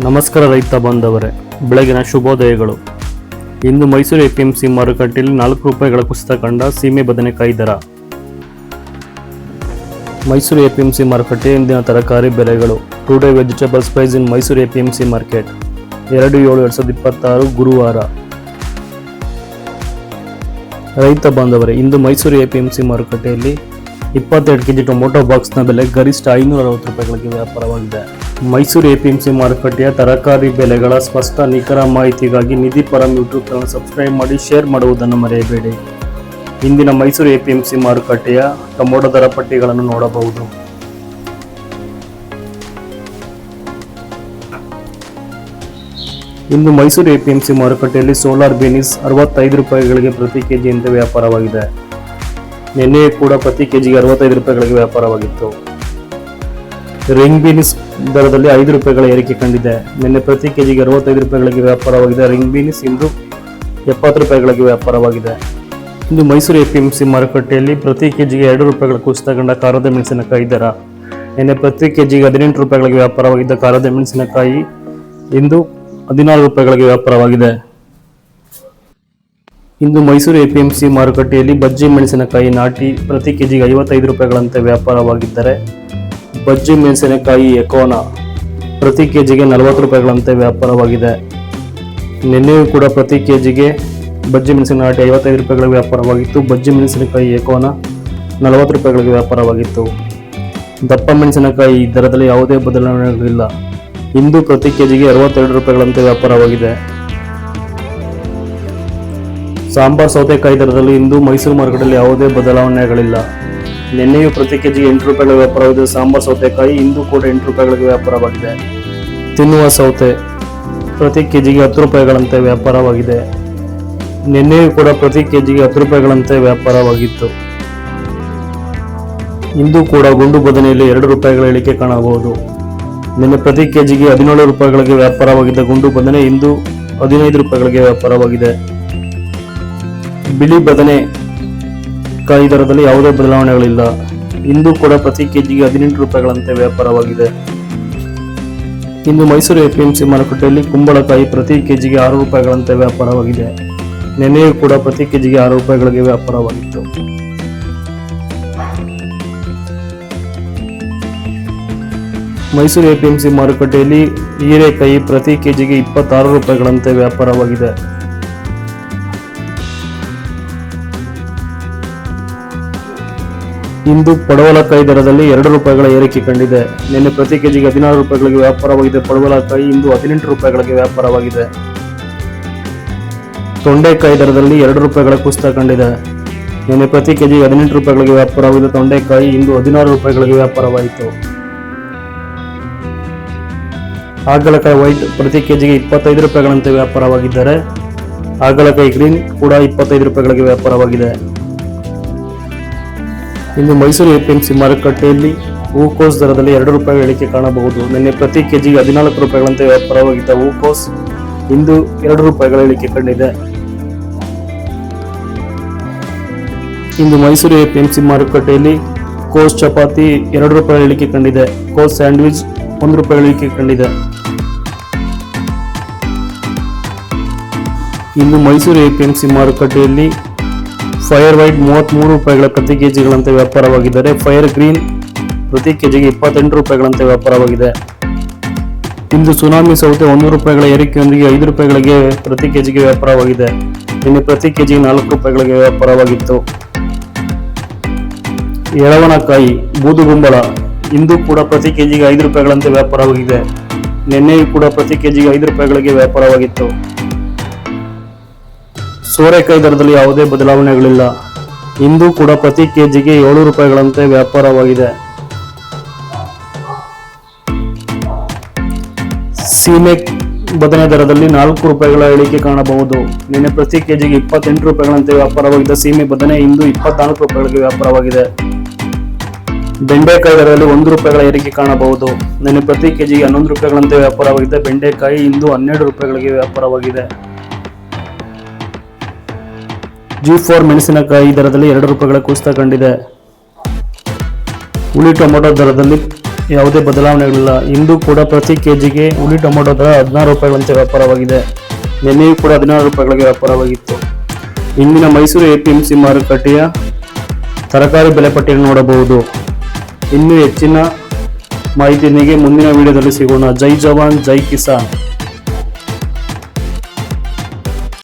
ನಮಸ್ಕಾರ ರೈತ ಬಾಂಧವರೇ, ಬೆಳಗಿನ ಶುಭೋದಯಗಳು. ಇಂದು ಮೈಸೂರು ಎಪಿಎಂಸಿ ಮಾರುಕಟ್ಟೆಯಲ್ಲಿ 4 ರೂಪಾಯಿಗಳ ಕುಸಿತ ಕಂಡ ಸೀಮೆ ಬದನೆಕಾಯಿ ದರ. ಮೈಸೂರು ಎಪಿಎಂಸಿ ಮಾರುಕಟ್ಟೆ ಇಂದಿನ ತರಕಾರಿ ಬೆಲೆಗಳು. ಟುಡೇ ವೆಜಿಟೇಬಲ್ಸ್ ಪ್ರೈಸ್ ಇನ್ ಮೈಸೂರು ಎಪಿಎಂಸಿ ಮಾರ್ಕೆಟ್ 2/7/2026 ಗುರುವಾರ. ರೈತ ಬಾಂಧವರೇ, ಇಂದು ಮೈಸೂರು ಎಪಿಎಂಸಿ ಮಾರುಕಟ್ಟೆಯಲ್ಲಿ 22 ಕೆಜಿ ಟೊಮೊಟೊ ಬಾಕ್ಸ್ನ ಬೆಲೆ ಗರಿಷ್ಠ 560 ರೂಪಾಯಿಗಳಿಗೆ ವ್ಯಾಪಾರವಾಗಿದೆ. ಮೈಸೂರು ಎಪಿಎಂಸಿ ಮಾರುಕಟ್ಟೆಯ ತರಕಾರಿ ಬೆಲೆಗಳ ಸ್ಪಷ್ಟ ನಿಖರ ಮಾಹಿತಿಗಾಗಿ ನಿಧಿ ಪರಂ ಯೂಟ್ಯೂಬ್ ಚಾನಲ್ ಸಬ್ಸ್ಕ್ರೈಬ್ ಮಾಡಿ, ಶೇರ್ ಮಾಡುವುದನ್ನು ಮರೆಯಬೇಡಿ. ಇಂದಿನ ಮೈಸೂರು ಎಪಿಎಂಸಿ ಮಾರುಕಟ್ಟೆಯ ಟೊಮೊಟೊ ದರ ಪಟ್ಟಿಗಳನ್ನು ನೋಡಬಹುದು. ಇಂದು ಮೈಸೂರು ಎಪಿಎಂಸಿ ಮಾರುಕಟ್ಟೆಯಲ್ಲಿ ಸೋಲಾರ್ ಬೀನಿಸ್ 65 ರೂಪಾಯಿಗಳಿಗೆ ಪ್ರತಿ ಕೆಜಿಯಂತೆ ವ್ಯಾಪಾರವಾಗಿದೆ. ನಿನ್ನೆ ಕೂಡ ಪ್ರತಿ ಕೆಜಿಗೆ 65 ರೂಪಾಯಿಗಳಿಗೆ ವ್ಯಾಪಾರವಾಗಿತ್ತು. ರಿಂಗ್ ಬೀನ್ಸ್ ದರದಲ್ಲಿ 5 ರೂಪಾಯಿಗಳ ಏರಿಕೆ ಕಂಡಿದೆ. ನಿನ್ನೆ ಪ್ರತಿ ಕೆಜಿಗೆ 65 ರೂಪಾಯಿಗಳಿಗೆ ವ್ಯಾಪಾರವಾಗಿದೆ. ರಿಂಗ್ ಬೀನ್ಸ್ ಇಂದು 70 ರೂಪಾಯಿಗಳಿಗೆ ವ್ಯಾಪಾರವಾಗಿದೆ. ಇಂದು ಮೈಸೂರು ಎಪಿಎಂಸಿ ಮಾರುಕಟ್ಟೆಯಲ್ಲಿ ಪ್ರತಿ ಕೆಜಿಗೆ 2 ರೂಪಾಯಿಗಳ ಕುಸಿತ ಕಂಡ ಖಾರದ ಮೆಣಸಿನಕಾಯಿ ದರ. ನಿನ್ನೆ ಪ್ರತಿ ಕೆಜಿಗೆ 18 ರೂಪಾಯಿಗಳಿಗೆ ವ್ಯಾಪಾರವಾಗಿದ್ದ ಖಾರದ ಮೆಣಸಿನಕಾಯಿ ಇಂದು 14 ರೂಪಾಯಿಗಳಿಗೆ ವ್ಯಾಪಾರವಾಗಿದೆ. ಇಂದು ಮೈಸೂರು ಎಪಿಎಂಸಿ ಮಾರುಕಟ್ಟೆಯಲ್ಲಿ ಬಜ್ಜಿ ಮೆಣಸಿನಕಾಯಿ ನಾಟಿ ಪ್ರತಿ ಕೆಜಿಗೆ 55 ರೂಪಾಯಿಗಳಂತೆ ವ್ಯಾಪಾರವಾಗಿದ್ದರೆ, ಬಜ್ಜಿ ಮೆಣಸಿನಕಾಯಿ ಎಕೋನಾ ಪ್ರತಿ ಕೆಜಿಗೆ 40 ರೂಪಾಯಿಗಳಂತೆ ವ್ಯಾಪಾರವಾಗಿದೆ. ನಿನ್ನೆಯೂ ಕೂಡ ಪ್ರತಿ ಕೆಜಿಗೆ ಬಜ್ಜಿ ಮೆಣಸಿನಕಾಯಿ 55 ರೂಪಾಯಿಗಳಿಗೆ ವ್ಯಾಪಾರವಾಗಿತ್ತು. ಬಜ್ಜಿ ಮೆಣಸಿನಕಾಯಿ ಎಕೋನಾ 40 ರೂಪಾಯಿಗಳಿಗೆ ವ್ಯಾಪಾರವಾಗಿತ್ತು. ದಪ್ಪ ಮೆಣಸಿನಕಾಯಿ ದರದಲ್ಲಿ ಯಾವುದೇ ಬದಲಾವಣೆಗಳಿಲ್ಲ. ಇಂದು ಪ್ರತಿ ಕೆಜಿಗೆ 62 ರೂಪಾಯಿಗಳಂತೆ ವ್ಯಾಪಾರವಾಗಿದೆ. ಸಾಂಬಾರ್ ಸೌತೆಕಾಯಿ ದರದಲ್ಲಿ ಇಂದು ಮೈಸೂರು ಮಾರುಕಟ್ಟೆಯಲ್ಲಿ ಯಾವುದೇ ಬದಲಾವಣೆಗಳಿಲ್ಲ. ನಿನ್ನೆಯೂ ಪ್ರತಿ ಕೆಜಿಗೆ 8 ರೂಪಾಯಿಗಳ ವ್ಯಾಪಾರವಾಗಿದೆ. ಸಾಂಬಾರ್ ಸೌತೆಕಾಯಿ ಇಂದು ಕೂಡ 8 ರೂಪಾಯಿಗಳಿಗೆ ವ್ಯಾಪಾರವಾಗಿದೆ. ತಿನ್ನುವ ಸೌತೆ ಪ್ರತಿ ಕೆಜಿಗೆ 10 ರೂಪಾಯಿಗಳಂತೆ ವ್ಯಾಪಾರವಾಗಿದೆ. ನಿನ್ನೆಯೂ ಕೂಡ ಪ್ರತಿ ಕೆಜಿಗೆ 10 ರೂಪಾಯಿಗಳಂತೆ ವ್ಯಾಪಾರವಾಗಿತ್ತು. ಇಂದು ಕೂಡ ಗುಂಡು ಬದನೆಯಲ್ಲಿ 2 ರೂಪಾಯಿಗಳ ಇಳಿಕೆ ಕಾಣಬಹುದು. ನಿನ್ನೆ ಪ್ರತಿ ಕೆಜಿಗೆ 17 ರೂಪಾಯಿಗಳಿಗೆ ವ್ಯಾಪಾರವಾಗಿದ್ದ ಗುಂಡು ಬದನೆ ಇಂದು 15 ರೂಪಾಯಿಗಳಿಗೆ ವ್ಯಾಪಾರವಾಗಿದೆ. ಬಿಳಿ ಬದನೆ ಕಾಯಿ ದರದಲ್ಲಿ ಯಾವುದೇ ಬದಲಾವಣೆಗಳಿಲ್ಲ. ಇಂದು ಕೂಡ ಪ್ರತಿ ಕೆಜಿಗೆ 18 ರೂಪಾಯಿಗಳಂತೆ ವ್ಯಾಪಾರವಾಗಿದೆ. ಇಂದು ಮೈಸೂರು ಎಪಿಎಂಸಿ ಮಾರುಕಟ್ಟೆಯಲ್ಲಿ ಕುಂಬಳಕಾಯಿ ಪ್ರತಿ ಕೆಜಿಗೆ 6 ರೂಪಾಯಿಗಳಂತೆ ವ್ಯಾಪಾರವಾಗಿದೆ. ನಿನ್ನೆಯೂ ಕೂಡ ಪ್ರತಿ ಕೆಜಿಗೆ 6 ರೂಪಾಯಿಗಳಿಗೆ ವ್ಯಾಪಾರವಾಗಿತ್ತು. ಮೈಸೂರು ಎಪಿಎಂಸಿ ಮಾರುಕಟ್ಟೆಯಲ್ಲಿ ಹೀರೆಕಾಯಿ ಪ್ರತಿ ಕೆಜಿಗೆ 26 ರೂಪಾಯಿಗಳಂತೆ ವ್ಯಾಪಾರವಾಗಿದೆ. ಇಂದು ಪಡವಲಕಾಯಿ ದರದಲ್ಲಿ 2 ರೂಪಾಯಿಗಳ ಏರಿಕೆ ಕಂಡಿದೆ. ನಿನ್ನೆ ಪ್ರತಿ ಕೆಜಿಗೆ 16 ರೂಪಾಯಿಗಳಿಗೆ ವ್ಯಾಪಾರವಾಗಿದೆ. ಪಡವಲಕಾಯಿ ಇಂದು 18 ರೂಪಾಯಿಗಳಿಗೆ ವ್ಯಾಪಾರವಾಗಿದೆ. ತೊಂಡೆಕಾಯಿ ದರದಲ್ಲಿ 2 ರೂಪಾಯಿಗಳ ಕುಸಿತ ಕಂಡಿದೆ. ನಿನ್ನೆ ಪ್ರತಿ ಕೆಜಿಗೆ 18 ರೂಪಾಯಿಗಳಿಗೆ ವ್ಯಾಪಾರವಾಗಿದೆ. ತೊಂಡೆಕಾಯಿ ಇಂದು 16 ರೂಪಾಯಿಗಳಿಗೆ ವ್ಯಾಪಾರವಾಯಿತು. ಹಾಗಲಕಾಯಿ ವೈಟ್ ಪ್ರತಿ ಕೆಜಿಗೆ 25 ರೂಪಾಯಿಗಳಂತೆ ವ್ಯಾಪಾರವಾಗಿದ್ದರೆ, ಹಾಗಲಕಾಯಿ ಗ್ರೀನ್ ಕೂಡ 25 ರೂಪಾಯಿಗಳಿಗೆ ವ್ಯಾಪಾರವಾಗಿದೆ. ಇಂದು ಮೈಸೂರು ಎಪಿಎಂಸಿ ಮಾರುಕಟ್ಟೆಯಲ್ಲಿ ಹೂಕೋಸ್ ದರದಲ್ಲಿ 2 ರೂಪಾಯಿ ಇಳಿಕೆ ಕಾಣಬಹುದು. ನಿನ್ನೆ ಪ್ರತಿ ಕೆಜಿಗೆ 14 ರೂಪಾಯಿಗಳಂತೆ ವ್ಯಾಪಾರವಾಗಿದ್ದ ಹೂಕೋಸ್ ಇಂದು 2 ರೂಪಾಯಿಗಳ ಇಳಿಕೆ ಕಂಡಿದೆ. ಇಂದು ಮೈಸೂರು ಎಪಿಎಂಸಿ ಮಾರುಕಟ್ಟೆಯಲ್ಲಿ ಕೋಸ್ ಚಪಾತಿ 2 ರೂಪಾಯಿ ಇಳಿಕೆ ಕಂಡಿದೆ. ಕೋಸ್ ಸ್ಯಾಂಡ್ವಿಚ್ 1 ರೂಪಾಯಿ ಇಳಿಕೆ ಕಂಡಿದೆ. ಇಂದು ಮೈಸೂರು ಎಪಿಎಂಸಿ ಮಾರುಕಟ್ಟೆಯಲ್ಲಿ ಫೈರ್ ವೈಟ್ 33 ರೂಪಾಯಿಗಳ ಪ್ರತಿ ಕೆಜಿಗಳಂತೆ ವ್ಯಾಪಾರವಾಗಿದ್ದರೆ, ಫೈರ್ ಗ್ರೀನ್ ಪ್ರತಿ ಕೆಜಿಗೆ 28 ರೂಪಾಯಿಗಳಂತೆ ವ್ಯಾಪಾರವಾಗಿದೆ. ಇಂದು ಸುನಾಮಿ ಸೌತೆ 100 ರೂಪಾಯಿಗಳ ಏರಿಕೆಯೊಂದಿಗೆ 5 ರೂಪಾಯಿಗಳಿಗೆ ಪ್ರತಿ ಕೆಜಿಗೆ ವ್ಯಾಪಾರವಾಗಿದೆ. ನಿನ್ನೆ ಪ್ರತಿ ಕೆಜಿಗೆ 4 ರೂಪಾಯಿಗಳಿಗೆ ವ್ಯಾಪಾರವಾಗಿತ್ತು. ಎಳವನಕಾಯಿ ಬೂದುಗುಂಬಳ ಇಂದು ಕೂಡ ಪ್ರತಿ ಕೆಜಿಗೆ 5 ರೂಪಾಯಿಗಳಂತೆ ವ್ಯಾಪಾರವಾಗಿದೆ. ನಿನ್ನೆಯೂ ಕೂಡ ಪ್ರತಿ ಕೆಜಿಗೆ 5 ರೂಪಾಯಿಗಳಿಗೆ ವ್ಯಾಪಾರವಾಗಿತ್ತು. ಸೋರೆಕಾಯಿ ದರದಲ್ಲಿ ಯಾವುದೇ ಬದಲಾವಣೆಗಳಿಲ್ಲ. ಇಂದು ಕೂಡ ಪ್ರತಿ ಕೆಜಿಗೆ 7 ರೂಪಾಯಿಗಳಂತೆ ವ್ಯಾಪಾರವಾಗಿದೆ. ಸೀಮೆ ಬದನೆ ದರದಲ್ಲಿ 4 ರೂಪಾಯಿಗಳ ಇಳಿಕೆ ಕಾಣಬಹುದು. ನಿನ್ನೆ ಪ್ರತಿ ಕೆಜಿಗೆ 28 ರೂಪಾಯಿಗಳಂತೆ ವ್ಯಾಪಾರವಾಗಿದ್ದ ಸೀಮೆ ಬದನೆ ಇಂದು 24 ರೂಪಾಯಿಗಳಿಗೆ ವ್ಯಾಪಾರವಾಗಿದೆ. ಬೆಂಡೆಕಾಯಿ ದರದಲ್ಲಿ 1 ರೂಪಾಯಿಗಳ ಏರಿಕೆ ಕಾಣಬಹುದು. ನಿನ್ನೆ ಪ್ರತಿ ಕೆಜಿಗೆ 11 ರೂಪಾಯಿಗಳಂತೆ ವ್ಯಾಪಾರವಾಗಿದ್ದ ಬೆಂಡೆಕಾಯಿ ಇಂದು 12 ರೂಪಾಯಿಗಳಿಗೆ ವ್ಯಾಪಾರವಾಗಿದೆ. G4 ಮೆಣಸಿನಕಾಯಿ ದರದಲ್ಲಿ 2 ರೂಪಾಯಿಗಳ ಕುಸಿತ ಕಂಡಿದೆ. ಹುಳಿ ಟೊಮೊಟೊ ದರದಲ್ಲಿ ಯಾವುದೇ ಬದಲಾವಣೆಗಳಿಲ್ಲ. ಇಂದು ಕೂಡ ಪ್ರತಿ ಕೆಜಿಗೆ ಹುಳಿ ಟೊಮೊಟೊ ದರ 16 ರೂಪಾಯಿಗಳಂತೆ ವ್ಯಾಪಾರವಾಗಿದೆ. ನಿನ್ನೆಯೂ ಕೂಡ 16 ರೂಪಾಯಿಗಳಿಗೆ ವ್ಯಾಪಾರವಾಗಿತ್ತು. ಇಂದಿನ ಮೈಸೂರು ಎಪಿಎಂಸಿ ಮಾರುಕಟ್ಟೆಯ ತರಕಾರಿ ಬೆಲೆ ಪಟ್ಟಿಯನ್ನು ನೋಡಬಹುದು. ಇನ್ನೂ ಹೆಚ್ಚಿನ ಮಾಹಿತಿಯೊಂದಿಗೆ ಮುಂದಿನ ವಿಡಿಯೋದಲ್ಲಿ ಸಿಗೋಣ. ಜೈ ಜವಾನ್ ಜೈ ಕಿಸಾನ್.